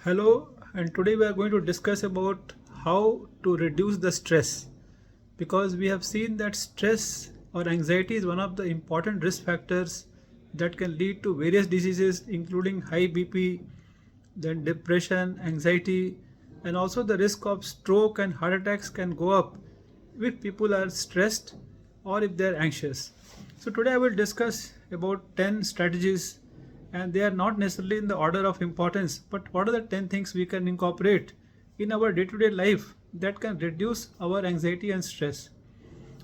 Hello, and today we are going to discuss about how to reduce the stress because we have seen that stress or anxiety is one of the important risk factors that can lead to various diseases including high BP, then depression, anxiety, and also the risk of stroke and heart attacks can go up if people are stressed or if they are anxious. So today I will discuss about 10 strategies, and they are not necessarily in the order of importance, but what are the 10 things we can incorporate in our day-to-day life that can reduce our anxiety and stress.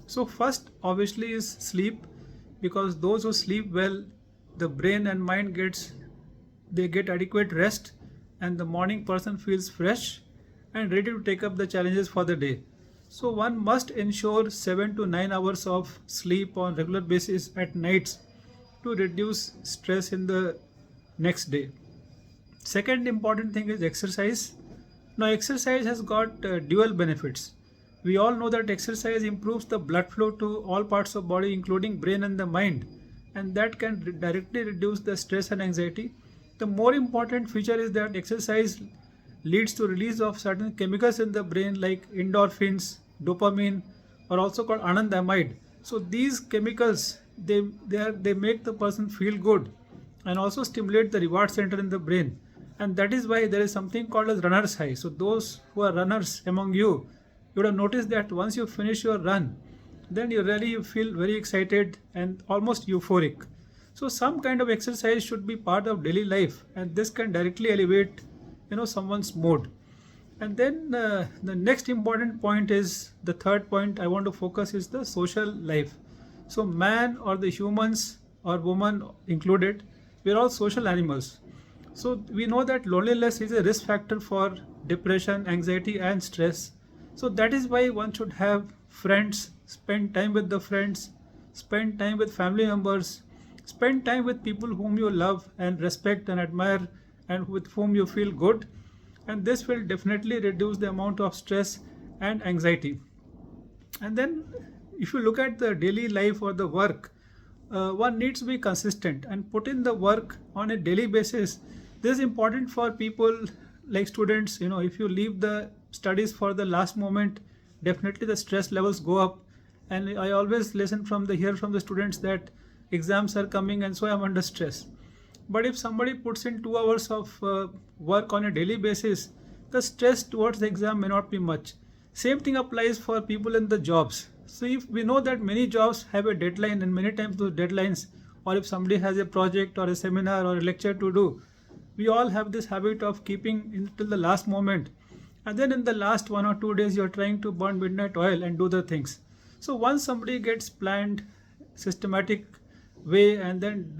So first obviously is sleep, because those who sleep well, the brain and mind get adequate rest, and the morning person feels fresh and ready to take up the challenges for the day. So one must ensure 7 to 9 hours of sleep on regular basis at nights to reduce stress in the next day. Second important thing is exercise. Now exercise has got dual benefits. We all know that exercise improves the blood flow to all parts of body including brain and the mind, and that can directly reduce the stress and anxiety. The more important feature is that exercise leads to release of certain chemicals in the brain like endorphins, dopamine, or also called anandamide. So these chemicals they make the person feel good and also stimulate the reward center in the brain, and that is why there is something called as runner's high. So those who are runners among you would have noticed that once you finish your run, then you feel very excited and almost euphoric. So some kind of exercise should be part of daily life, and this can directly elevate someone's mood. And then the next important point is the third point I want to focus is the social life. So man or the humans or woman included, we are all social animals. So we know that loneliness is a risk factor for depression, anxiety, and stress. So that is why one should have friends, spend time with the friends, spend time with family members, spend time with people whom you love and respect and admire and with whom you feel good. And this will definitely reduce the amount of stress and anxiety. And then if you look at the daily life or the work, one needs to be consistent and put in the work on a daily basis. This is important for people like students. If you leave the studies for the last moment, definitely the stress levels go up. And I always hear from the students that exams are coming and so I'm under stress. But if somebody puts in 2 hours of work on a daily basis, the stress towards the exam may not be much. Same thing applies for people in the jobs. So if we know that many jobs have a deadline, and many times those deadlines, or if somebody has a project or a seminar or a lecture to do, we all have this habit of keeping until the last moment. And then in the last 1 or 2 days, you're trying to burn midnight oil and do the things. So once somebody gets planned, systematic way, and then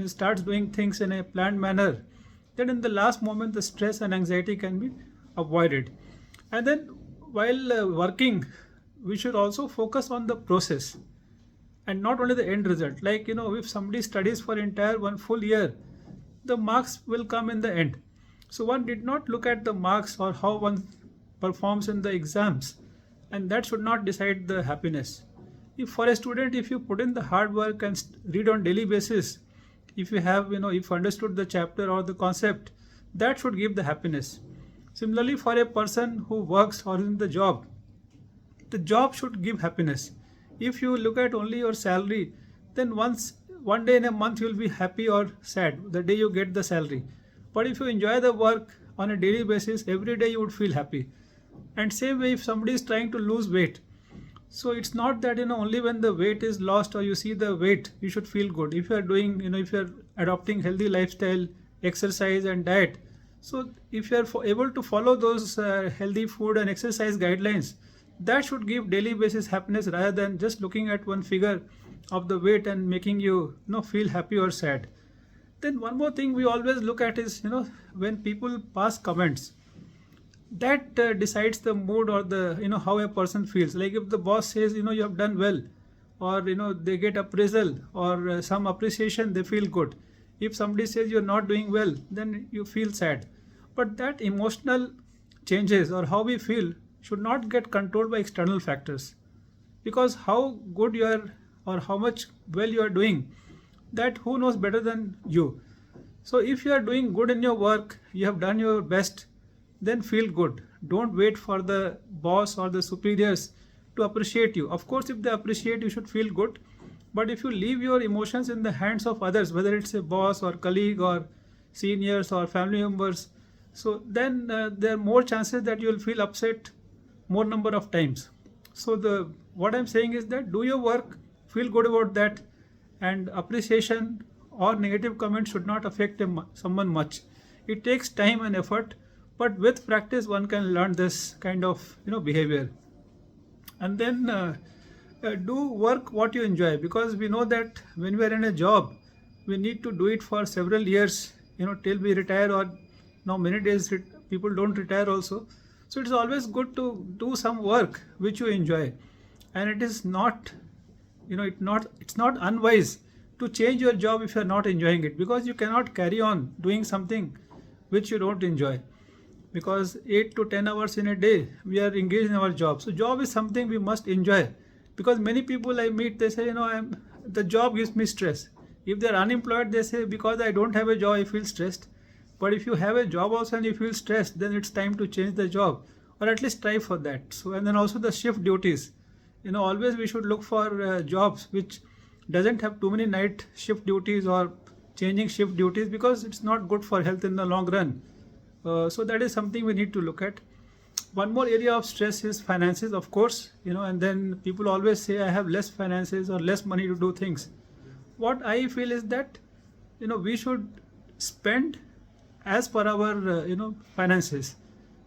starts doing things in a planned manner, then in the last moment the stress and anxiety can be avoided. And then while working, we should also focus on the process and not only the end result. Like if somebody studies for entire one full year, the marks will come in the end. So one did not look at the marks or how one performs in the exams, and that should not decide the happiness. If for a student, if you put in the hard work and read on daily basis, if you have if you understood the chapter or the concept, that should give the happiness. Similarly, for a person who works or is in the job should give happiness. If you look at only your salary, then one day in a month you will be happy or sad the day you get the salary. But if you enjoy the work on a daily basis, every day you would feel happy. And same way, if somebody is trying to lose weight, so it's not that only when the weight is lost or you see the weight you should feel good. If you are doing if you are adopting healthy lifestyle, exercise and diet, so if you are able to follow those healthy food and exercise guidelines, that should give daily basis happiness rather than just looking at one figure of the weight and making you feel happy or sad. Then one more thing we always look at is when people pass comments, that decides the mood or the how a person feels. Like if the boss says you have done well, or they get appraisal or some appreciation, they feel good. If somebody says you're not doing well, then you feel sad. But that emotional changes or how we feel should not get controlled by external factors, because how good you are or how much well you are doing, that who knows better than you. So if you are doing good in your work, you have done your best, then feel good. Don't wait for the boss or the superiors to appreciate you. Of course, if they appreciate, you should feel good. But if you leave your emotions in the hands of others, whether it's a boss or colleague or seniors or family members, so then there are more chances that you will feel upset more number of times. So the what I'm saying is that do your work, feel good about that, and appreciation or negative comments should not affect someone much. It takes time and effort, but with practice one can learn this kind of behavior. And then do work what you enjoy, because we know that when we are in a job we need to do it for several years, till we retire, or now many days people don't retire also. So it's always good to do some work which you enjoy, and it is not it's not unwise to change your job if you're not enjoying it, because you cannot carry on doing something which you don't enjoy, because 8 to 10 hours in a day we are engaged in our job. So job is something we must enjoy, because many people I meet, they say, the job gives me stress. If they're unemployed, they say, because I don't have a job I feel stressed. But if you have a job also and you feel stressed, then it's time to change the job, or at least try for that. So, and then also the shift duties, always we should look for jobs which doesn't have too many night shift duties or changing shift duties, because it's not good for health in the long run. So that is something we need to look at. One more area of stress is finances, of course, and then people always say I have less finances or less money to do things. What I feel is that we should spend as per our finances.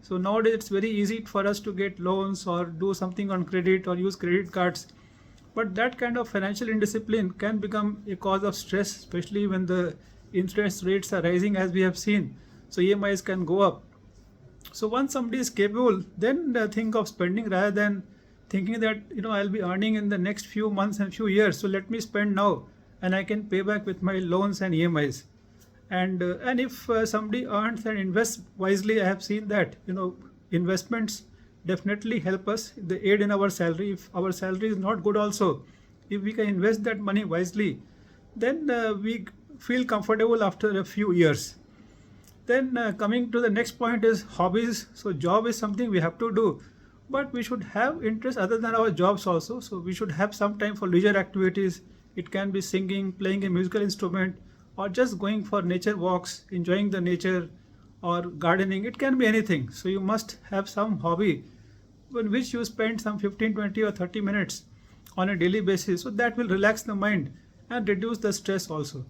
So nowadays it's very easy for us to get loans or do something on credit or use credit cards, but that kind of financial indiscipline can become a cause of stress, especially when the interest rates are rising, as we have seen. So EMIs can go up. So once somebody is capable, then think of spending rather than thinking that I'll be earning in the next few months and few years, so let me spend now and I can pay back with my loans and EMIs. And if somebody earns and invests wisely, I have seen that investments definitely help us. They aid in our salary. If our salary is not good also, if we can invest that money wisely, then we feel comfortable after a few years. Then coming to the next point is hobbies. So job is something we have to do, but we should have interests other than our jobs also. So we should have some time for leisure activities. It can be singing, playing a musical instrument, or just going for nature walks, enjoying the nature, or gardening. It can be anything. So you must have some hobby in which you spend some 15, 20 or 30 minutes on a daily basis. So that will relax the mind and reduce the stress also.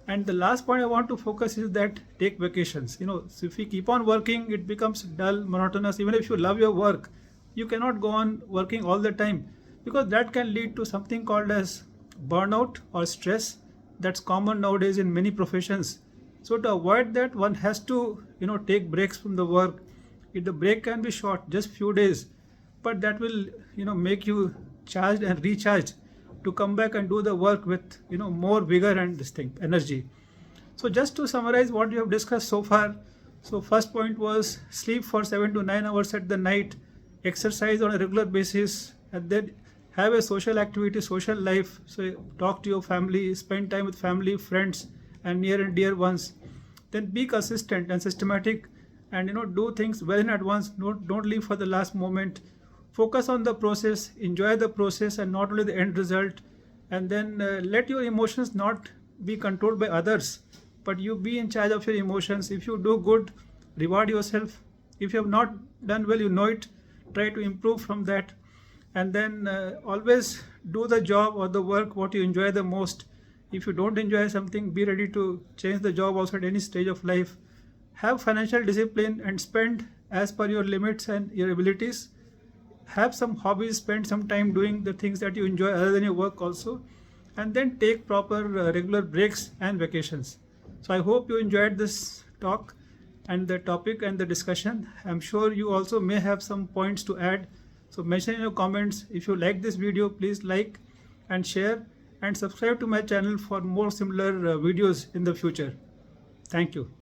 And the last point I want to focus is that take vacations. So if we keep on working, it becomes dull, monotonous. Even if you love your work, you cannot go on working all the time, because that can lead to something called as burnout or stress. That's common nowadays in many professions. So to avoid that, one has to take breaks from the work. If the break can be short, just few days, but that will make you charged and recharged to come back and do the work with more vigor and energy. So just to summarize what we have discussed so far, so first point was sleep for 7 to 9 hours at the night, exercise on a regular basis, and then have a social activity, social life. So talk to your family, spend time with family, friends, and near and dear ones. Then be consistent and systematic, and do things well in advance. Don't leave for the last moment. Focus on the process, enjoy the process, and not only the end result. And then let your emotions not be controlled by others, but you be in charge of your emotions. If you do good, reward yourself. If you have not done well, it, try to improve from that. And then always do the job or the work what you enjoy the most. If you don't enjoy something, be ready to change the job also at any stage of life. Have financial discipline and spend as per your limits and your abilities. Have some hobbies, spend some time doing the things that you enjoy other than your work also, and then take proper regular breaks and vacations. So I hope you enjoyed this talk and the topic and the discussion. I'm sure you also may have some points to add. So mention in your comments. If you like this video, please like and share, and subscribe to my channel for more similar videos in the future. Thank you.